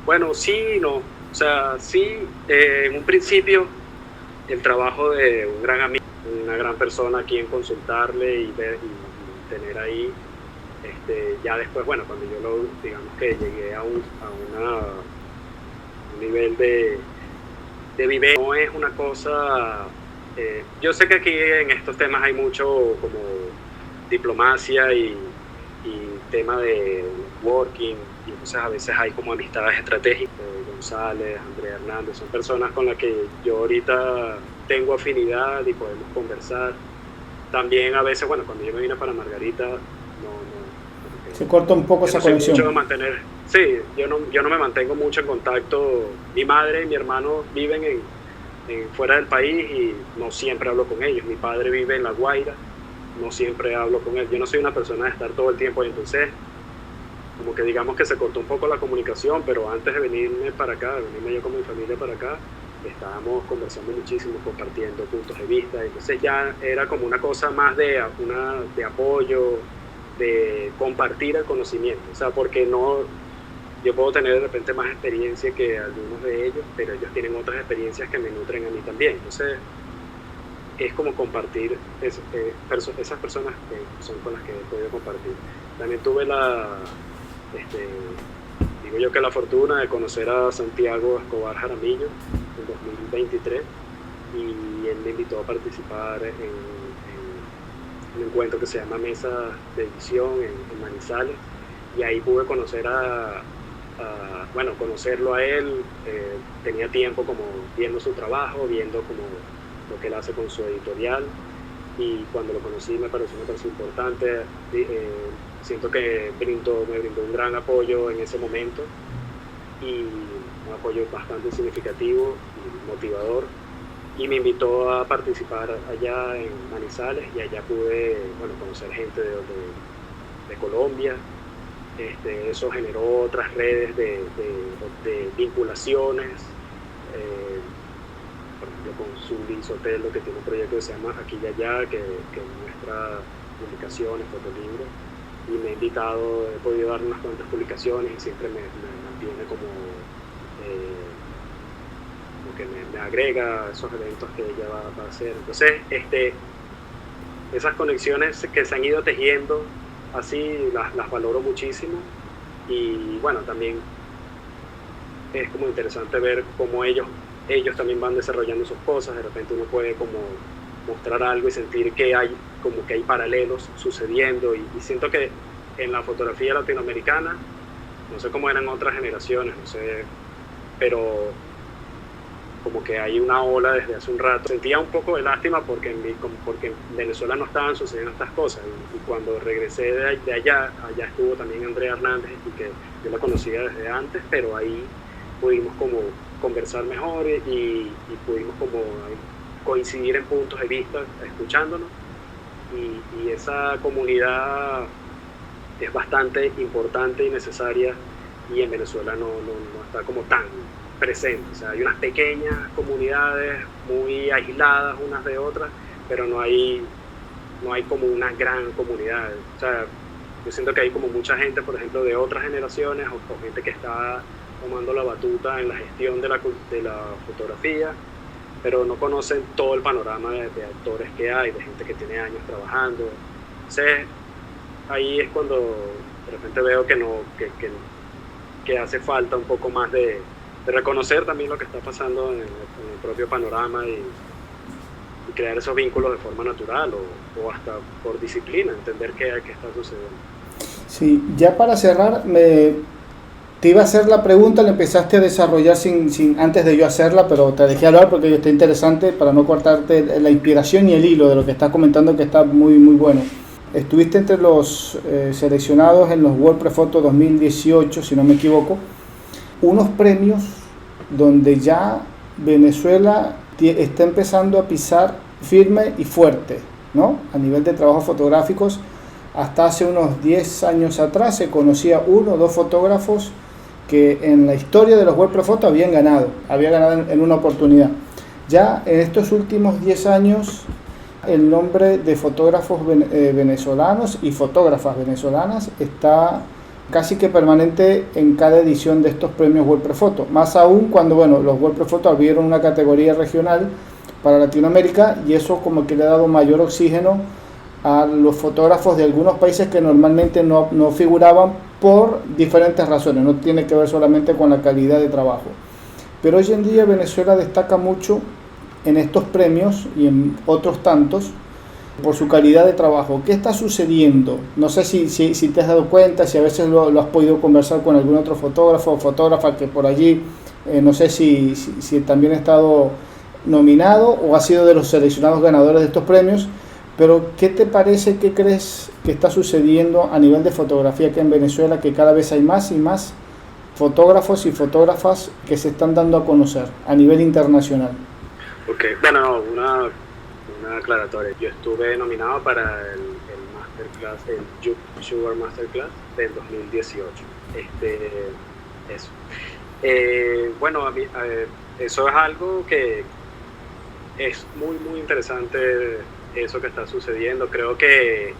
Bueno, sí, no, o sea, sí, en un principio el trabajo de un gran amigo, una gran persona a quien consultarle y ver y tener ahí, ya después, bueno, cuando yo digamos que llegué a un nivel de vivencia, no es una cosa, yo sé que aquí en estos temas hay mucho como diplomacia y tema de working, y entonces a veces hay como amistades estratégicas, González, Andrea Hernández, son personas con las que yo ahorita tengo afinidad y podemos conversar. También a veces, bueno, cuando yo me vine para Margarita, se corta un poco esa conexión. Sí, yo no me mantengo mucho en contacto. Mi madre y mi hermano viven fuera del país y no siempre hablo con ellos. Mi padre vive en La Guaira, no siempre hablo con él. Yo no soy una persona de estar todo el tiempo ahí, entonces como que digamos que se cortó un poco la comunicación, pero antes de venirme para acá, venirme yo con mi familia para acá, estábamos conversando muchísimo, compartiendo puntos de vista, entonces ya era como una cosa más de apoyo, de compartir el conocimiento, o sea, porque yo puedo tener de repente más experiencia que algunos de ellos, pero ellos tienen otras experiencias que me nutren a mí también, entonces es como compartir esas personas que son con las que he podido compartir. También tuve digo yo que la fortuna de conocer a Santiago Escobar Jaramillo en 2023 y él me invitó a participar en un encuentro que se llama Mesa de Edición en Manizales y ahí pude conocer conocerlo a él, tenía tiempo como viendo su trabajo, viendo como lo que él hace con su editorial y cuando lo conocí me pareció importante, siento que me brindó un gran apoyo en ese momento y un apoyo bastante significativo y motivador y me invitó a participar allá en Manizales y allá pude conocer gente de Colombia. Eso generó otras redes de vinculaciones, por ejemplo con Zully Sotelo, que tiene un proyecto que se llama Aquí y Allá, que muestra publicaciones, fotolibros, y me ha invitado, he podido dar unas cuantas publicaciones y siempre me mantiene como que me agrega esos eventos que ella va a hacer. Entonces, esas conexiones que se han ido tejiendo así las valoro muchísimo. Y bueno, también es como interesante ver cómo ellos también van desarrollando sus cosas. De repente uno puede como mostrar algo y sentir que hay como que hay paralelos sucediendo, y siento que en la fotografía latinoamericana, no sé cómo eran otras generaciones, no sé, pero como que hay una ola desde hace un rato. Sentía un poco de lástima porque en Venezuela no estaban sucediendo estas cosas, y cuando regresé de allá estuvo también Andrea Hernández, y que yo la conocía desde antes, pero ahí pudimos como conversar mejor, y pudimos como coincidir en puntos de vista, escuchándonos, y esa comunidad es bastante importante y necesaria, y en Venezuela no está como tan presente. O sea, hay unas pequeñas comunidades muy aisladas unas de otras, pero no hay como una gran comunidad. O sea, yo siento que hay como mucha gente, por ejemplo, de otras generaciones, o gente que está tomando la batuta en la gestión de la fotografía, pero no conocen todo el panorama de actores que hay, de gente que tiene años trabajando. Entonces, ahí es cuando de repente veo que hace falta un poco más de reconocer también lo que está pasando en el propio panorama, y crear esos vínculos de forma natural, o hasta por disciplina, entender qué está sucediendo. Sí, ya para cerrar, te iba a hacer la pregunta, la empezaste a desarrollar antes de yo hacerla, pero te dejé hablar porque está interesante para no cortarte la inspiración y el hilo de lo que estás comentando, que está muy, muy bueno. Estuviste entre los seleccionados en los WordPress Photo 2018, si no me equivoco, unos premios donde ya Venezuela está empezando a pisar firme y fuerte, ¿no? A nivel de trabajos fotográficos. Hasta hace unos 10 años atrás se conocía 1 o 2 fotógrafos que en la historia de los WordPress Photo habían ganado en una oportunidad. Ya en estos últimos 10 años el nombre de fotógrafos venezolanos y fotógrafas venezolanas está casi que permanente en cada edición de estos premios WordPress Photo, más aún cuando los WordPress Photo abrieron una categoría regional para Latinoamérica, y eso como que le ha dado mayor oxígeno a los fotógrafos de algunos países que normalmente no figuraban por diferentes razones, no tiene que ver solamente con la calidad de trabajo. Pero hoy en día Venezuela destaca mucho en estos premios y en otros tantos por su calidad de trabajo. ¿Qué está sucediendo? No sé si te has dado cuenta, si a veces lo has podido conversar con algún otro fotógrafo o fotógrafa que por allí, no sé si también ha estado nominado o ha sido de los seleccionados ganadores de estos premios, pero ¿qué te parece, qué crees que está sucediendo a nivel de fotografía aquí en Venezuela, que cada vez hay más y más fotógrafos y fotógrafas que se están dando a conocer a nivel internacional? Ok, bueno, una aclaratoria. Yo estuve nominado para el Masterclass, el Sugar Masterclass del 2018. Eso. Bueno, eso es algo que es muy, muy interesante, eso que está sucediendo. Creo que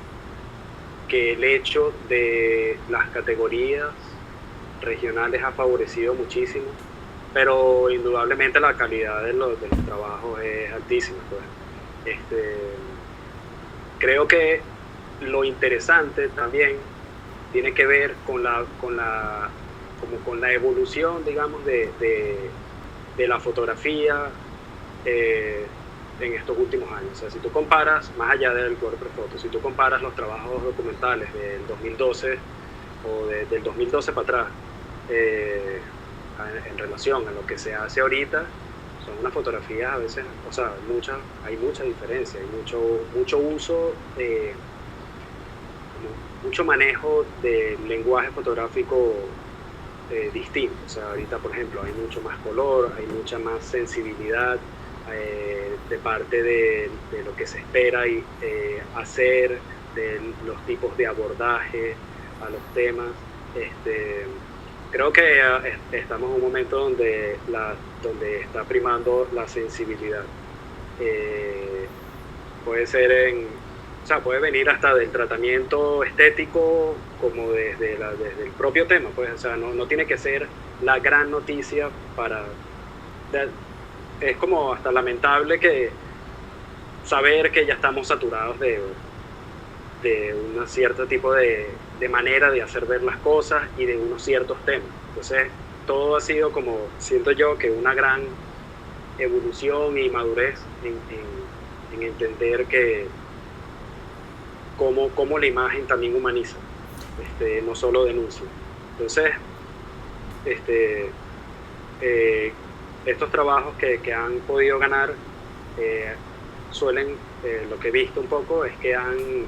el hecho de las categorías regionales ha favorecido muchísimo, pero indudablemente la calidad de los trabajos es altísima, pues. Creo que lo interesante también tiene que ver con la evolución, digamos, de la fotografía en estos últimos años. O sea, si tú comparas, más allá del WordPress Photo, si tú comparas los trabajos documentales del 2012 o del 2012 para atrás, en relación a lo que se hace ahorita, son unas fotografías a veces, o sea, hay mucha diferencia, hay mucho uso, mucho manejo del lenguaje fotográfico distinto. O sea, ahorita, por ejemplo, hay mucho más color, hay mucha más sensibilidad de parte de lo que se espera y hacer, de los tipos de abordaje a los temas. Creo que estamos en un momento donde está primando la sensibilidad. Puede ser puede venir hasta del tratamiento estético, como desde el propio tema, pues. O sea, no tiene que ser la gran noticia es como hasta lamentable que saber que ya estamos saturados de de un cierto tipo de manera de hacer ver las cosas y de unos ciertos temas. Entonces, todo ha sido como, siento yo, que una gran evolución y madurez en entender que cómo la imagen también humaniza, no solo denuncia. Entonces, estos trabajos que han podido ganar suelen, lo que he visto un poco es que han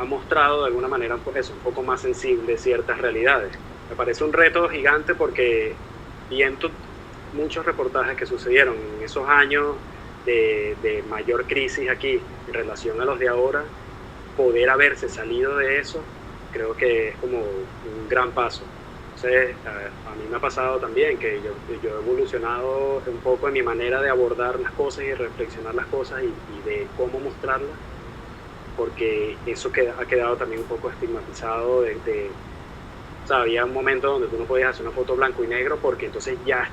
mostrado de alguna manera pues, un poco más sensible ciertas realidades. Me parece un reto gigante porque viendo muchos reportajes que sucedieron en esos años de mayor crisis aquí en relación a los de ahora, poder haberse salido de eso, creo que es como un gran paso. Entonces, a mí me ha pasado también que yo he evolucionado un poco en mi manera de abordar las cosas y reflexionar las cosas y de cómo mostrarlas, porque eso ha quedado también un poco estigmatizado o sea, había un momento donde tú no podías hacer una foto blanco y negro porque entonces ya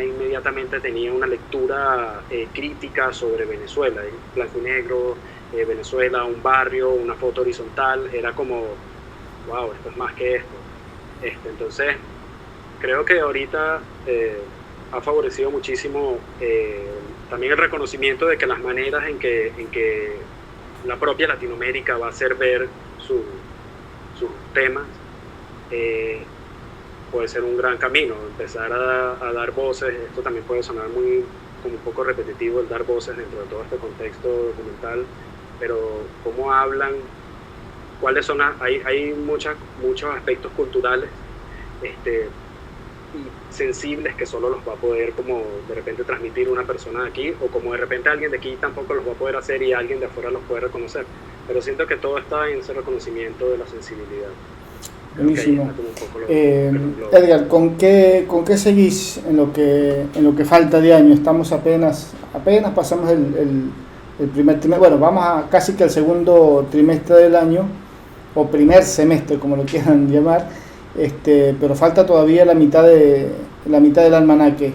inmediatamente tenía una lectura crítica sobre Venezuela, blanco y negro, Venezuela, un barrio, una foto horizontal, era como, wow, esto es más que esto. Entonces, creo que ahorita ha favorecido muchísimo también el reconocimiento de que las maneras en que la propia Latinoamérica va a hacer ver sus temas puede ser un gran camino, empezar a dar voces. Esto también puede sonar como un poco repetitivo, el dar voces dentro de todo este contexto documental, pero cómo hablan, cuáles son hay muchos aspectos culturales y sensibles que solo los va a poder como de repente transmitir una persona de aquí, o como de repente alguien de aquí tampoco los va a poder hacer y alguien de afuera los puede reconocer, pero siento que todo está en ese reconocimiento de la sensibilidad. Buenísimo. Edgar, ¿con qué seguís en lo que falta de año? Estamos apenas pasamos el primer trimestre, bueno, vamos a casi que al segundo trimestre del año, o primer semestre, como lo quieran llamar, pero falta todavía la mitad del almanaque.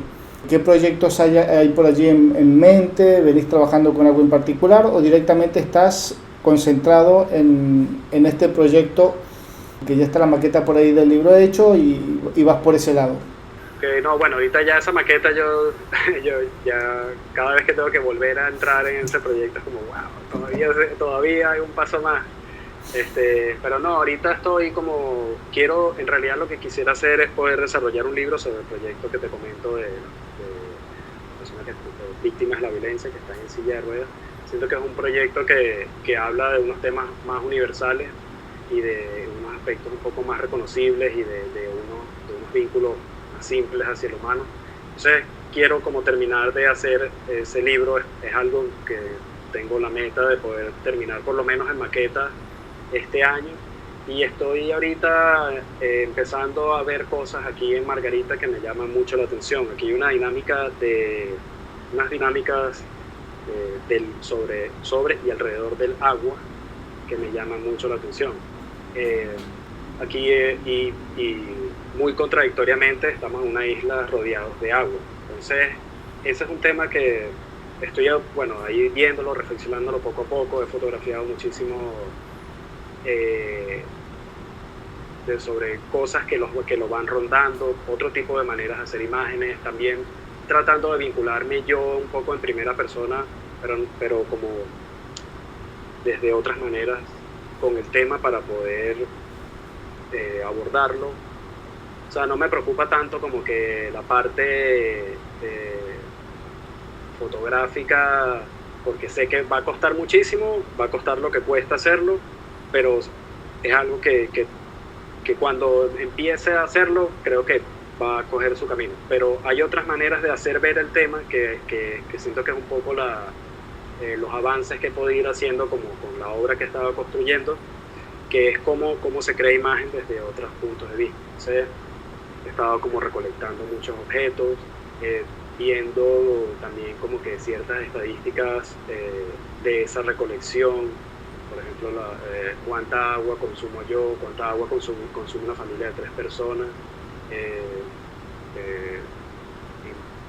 ¿Qué proyectos hay por allí en mente? ¿Venís trabajando con algo en particular o directamente estás concentrado en este proyecto que ya está la maqueta por ahí del libro hecho y vas por ese lado? No, bueno, ahorita ya esa maqueta yo ya cada vez que tengo que volver a entrar en ese proyecto es como wow, todavía hay un paso más. Pero no, ahorita estoy como, en realidad lo que quisiera hacer es poder desarrollar un libro sobre el proyecto que te comento de personas víctimas de la violencia que están en silla de ruedas. Siento que es un proyecto que habla de unos temas más universales y de unos aspectos un poco más reconocibles y de unos vínculos más simples hacia el humano. Entonces quiero como terminar de hacer ese libro, es algo que tengo la meta de poder terminar por lo menos en maqueta este año, y estoy ahorita empezando a ver cosas aquí en Margarita que me llaman mucho la atención. Aquí hay unas dinámicas sobre y alrededor del agua que me llaman mucho la atención. Aquí y muy contradictoriamente estamos en una isla rodeados de agua. Entonces ese es un tema que estoy ahí viéndolo, reflexionándolo poco a poco. He fotografiado muchísimo sobre cosas que lo van rondando, otro tipo de maneras de hacer imágenes, también tratando de vincularme yo un poco en primera persona, pero como desde otras maneras con el tema para poder abordarlo. O sea, no me preocupa tanto como que la parte fotográfica, porque sé que va a costar muchísimo, va a costar lo que cuesta hacerlo, pero es algo que cuando empiece a hacerlo creo que va a coger su camino. Pero hay otras maneras de hacer ver el tema que siento que es un poco los avances que he podido ir haciendo como con la obra que estaba construyendo, que es cómo se crea imagen desde otros puntos de vista. Entonces he estado como recolectando muchos objetos, viendo también como que ciertas estadísticas de esa recolección. Por ejemplo, cuánta agua consumo yo, cuánta agua consume una familia de 3 personas,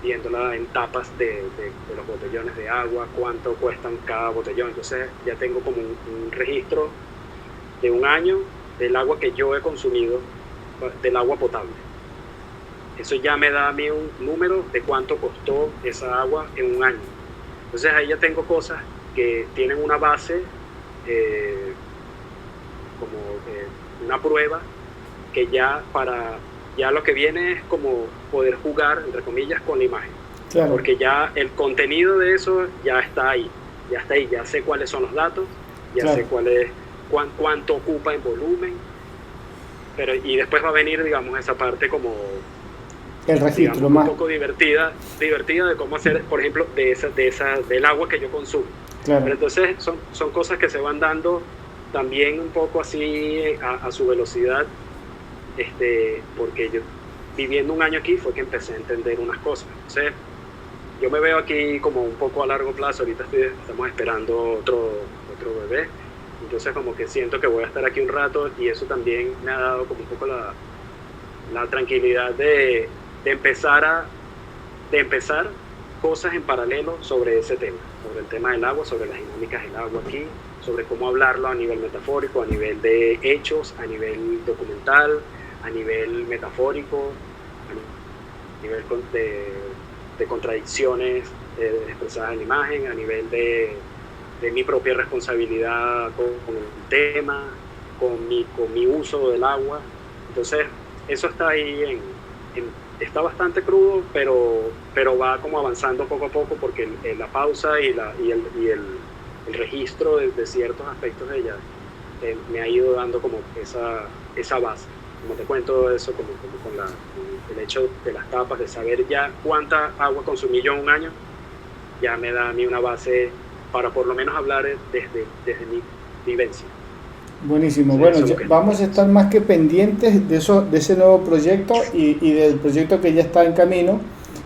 viéndola en tapas de los botellones de agua, cuánto cuestan cada botellón. Entonces ya tengo como un registro de un año del agua que yo he consumido, del agua potable. Eso ya me da a mí un número de cuánto costó esa agua en un año. Entonces ahí ya tengo cosas que tienen una base, una prueba, que ya lo que viene es como poder jugar, entre comillas, con la imagen. Claro. Porque ya el contenido de eso ya está ahí, ya sé cuáles son los datos, ya sé cuánto ocupa en volumen, y después va a venir, digamos, esa parte como el registro, digamos, más un poco divertida de cómo hacer, por ejemplo, del agua que yo consumo. Claro. Pero entonces son cosas que se van dando también un poco así a su velocidad, porque yo viviendo un año aquí fue que empecé a entender unas cosas. Entonces yo me veo aquí como un poco a largo plazo. Ahorita estamos esperando otro bebé, entonces como que siento que voy a estar aquí un rato, y eso también me ha dado como un poco la tranquilidad de empezar cosas en paralelo sobre ese tema, sobre el tema del agua, sobre las dinámicas del agua aquí, sobre cómo hablarlo a nivel metafórico, a nivel de hechos, a nivel documental, a nivel metafórico, a nivel de contradicciones expresadas en la imagen, a nivel de mi propia responsabilidad con el tema, con mi uso del agua. Entonces eso está ahí está bastante crudo, pero va como avanzando poco a poco, porque la pausa y el registro de ciertos aspectos de ella me ha ido dando como esa base. Como te cuento eso, como con el hecho de las tapas, de saber ya cuánta agua consumí yo en un año, ya me da a mí una base para por lo menos hablar desde mi vivencia. Buenísimo. Sí, bueno, vamos a es. estar más que pendientes de ese nuevo proyecto y del proyecto que ya está en camino.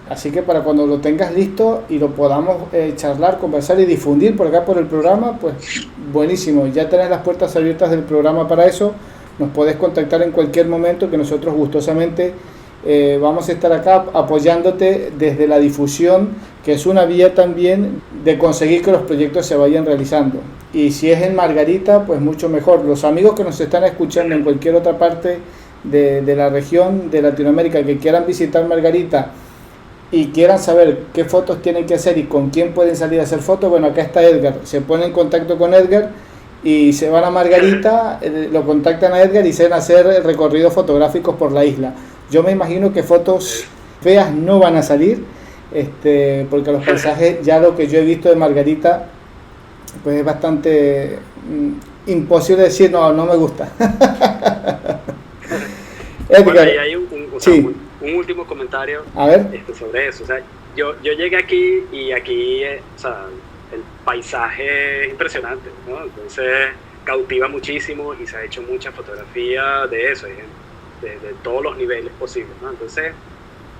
Así que para cuando lo tengas listo y lo podamos charlar, conversar y difundir por acá por el programa, pues buenísimo. Ya tenés las puertas abiertas del programa para eso. Nos podés contactar en cualquier momento, que nosotros gustosamente vamos a estar acá apoyándote desde la difusión, que es una vía también de conseguir que los proyectos se vayan realizando. Y si es en Margarita, pues mucho mejor. Los amigos que nos están escuchando en cualquier otra parte de la región de Latinoamérica que quieran visitar Margarita y quieran saber qué fotos tienen que hacer y con quién pueden salir a hacer fotos, bueno, acá está Edgar. Se ponen en contacto con Edgar y se van a Margarita, lo contactan a Edgar y se van a hacer recorridos fotográficos por la isla. Yo me imagino que fotos feas no van a salir, porque los paisajes, ya lo que yo he visto de Margarita, pues es bastante imposible decir no me gusta. Edgar, Bueno, y hay sí. un último comentario A ver. Sobre eso. O sea, yo llegué aquí y aquí, o sea, el paisaje es impresionante, ¿no? Entonces cautiva muchísimo y se ha hecho mucha fotografía de eso, de todos los niveles posibles, ¿no? Entonces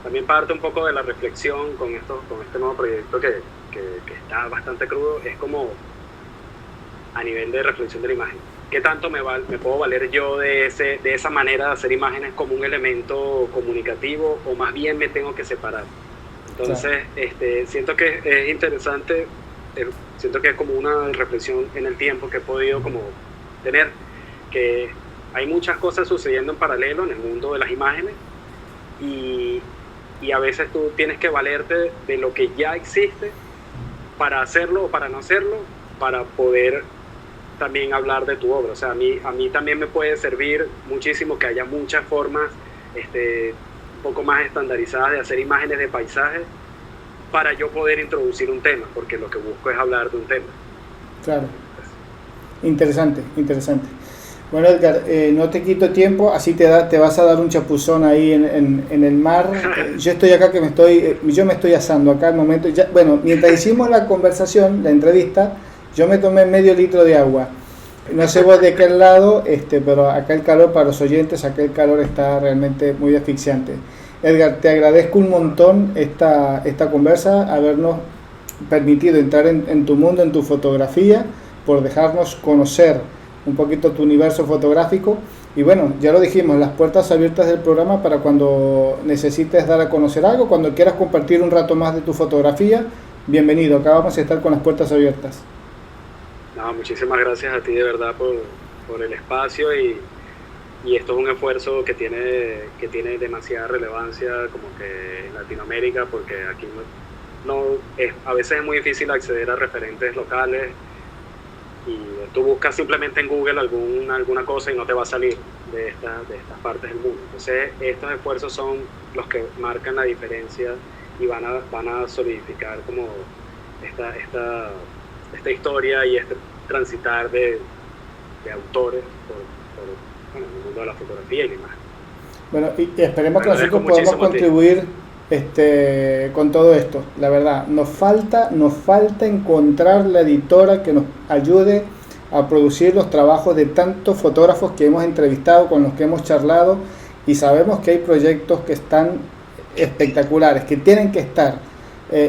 también parte un poco de la reflexión con este nuevo proyecto que está bastante crudo, es como a nivel de reflexión de la imagen. ¿Qué tanto me puedo valer yo de esa manera de hacer imágenes como un elemento comunicativo, o más bien me tengo que separar? Entonces, claro. Siento que es interesante, siento que es como una reflexión en el tiempo que he podido como tener, que hay muchas cosas sucediendo en paralelo en el mundo de las imágenes, y a veces tú tienes que valerte de lo que ya existe para hacerlo o para no hacerlo, para poder también hablar de tu obra. O sea, a mí también me puede servir muchísimo que haya muchas formas un poco más estandarizadas de hacer imágenes de paisajes para yo poder introducir un tema, porque lo que busco es hablar de un tema. Claro. Interesante. Bueno, Edgar, no te quito tiempo, así te vas a dar un chapuzón ahí en el mar. Yo estoy acá yo me estoy asando acá al momento. Bueno, mientras hicimos la conversación, la entrevista, yo me tomé medio litro de agua. No sé vos de qué lado, pero acá el calor, para los oyentes, acá el calor está realmente muy asfixiante. Edgar, te agradezco un montón esta conversa, habernos permitido entrar en tu mundo, en tu fotografía, por dejarnos conocer un poquito tu universo fotográfico, Y bueno, ya lo dijimos, las puertas abiertas del programa para cuando necesites dar a conocer algo, cuando quieras compartir un rato más de tu fotografía, bienvenido, acá vamos a estar con las puertas abiertas. No, muchísimas gracias a ti de verdad por el espacio y esto es un esfuerzo que tiene demasiada relevancia como que en Latinoamérica, porque aquí a veces es muy difícil acceder a referentes locales y tú buscas simplemente en Google alguna cosa y no te va a salir de estas partes del mundo. Entonces estos esfuerzos son los que marcan la diferencia y van a solidificar como esta historia y este transitar de autores por el mundo de la fotografía y la imagen. Bueno, y esperemos que nosotros podamos contribuir con todo esto. La verdad, nos falta encontrar la editora que nos ayude a producir los trabajos de tantos fotógrafos que hemos entrevistado, con los que hemos charlado, y sabemos que hay proyectos que están espectaculares, que tienen que estar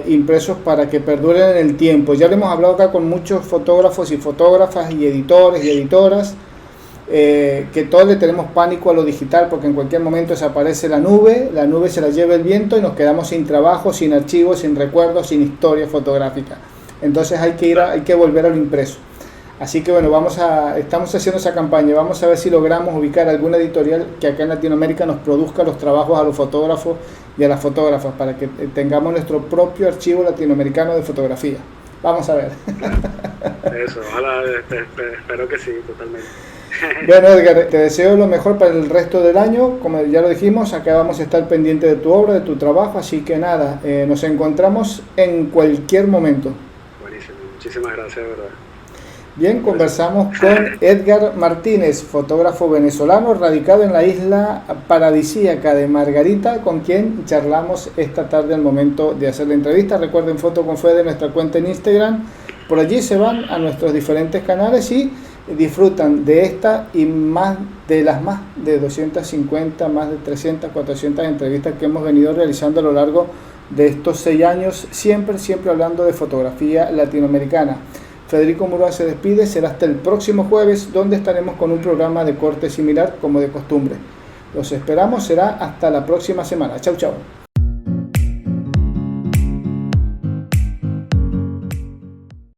impresos para que perduren en el tiempo. Ya lo hemos hablado acá con muchos fotógrafos y fotógrafas y editores y editoras, que todos le tenemos pánico a lo digital porque en cualquier momento desaparece la nube se la lleva el viento y nos quedamos sin trabajo, sin archivos, sin recuerdos, sin historia fotográfica. Entonces hay que volver a lo impreso. Así que bueno, estamos haciendo esa campaña, vamos a ver si logramos ubicar alguna editorial que acá en Latinoamérica nos produzca los trabajos a los fotógrafos y a las fotógrafas para que tengamos nuestro propio archivo latinoamericano de fotografía. Vamos a ver. Eso, ojalá, espero que sí, totalmente. Bueno, Edgar, te deseo lo mejor para el resto del año. Como ya lo dijimos, acá vamos a estar pendientes de tu obra, de tu trabajo, así que nada, nos encontramos en cualquier momento. Buenísimo, muchísimas gracias, de verdad. Bien, conversamos con Edgar Martínez, fotógrafo venezolano radicado en la isla paradisíaca de Margarita, con quien charlamos esta tarde al momento de hacer la entrevista. Recuerden Foto con Fede, nuestra cuenta en Instagram. Por allí se van a nuestros diferentes canales y disfrutan de esta y las más de 250, más de 300, 400 entrevistas que hemos venido realizando a lo largo de estos 6 años, siempre hablando de fotografía latinoamericana. Federico Murúa se despide, será hasta el próximo jueves, donde estaremos con un programa de corte similar como de costumbre. Los esperamos, será hasta la próxima semana. Chau, chau.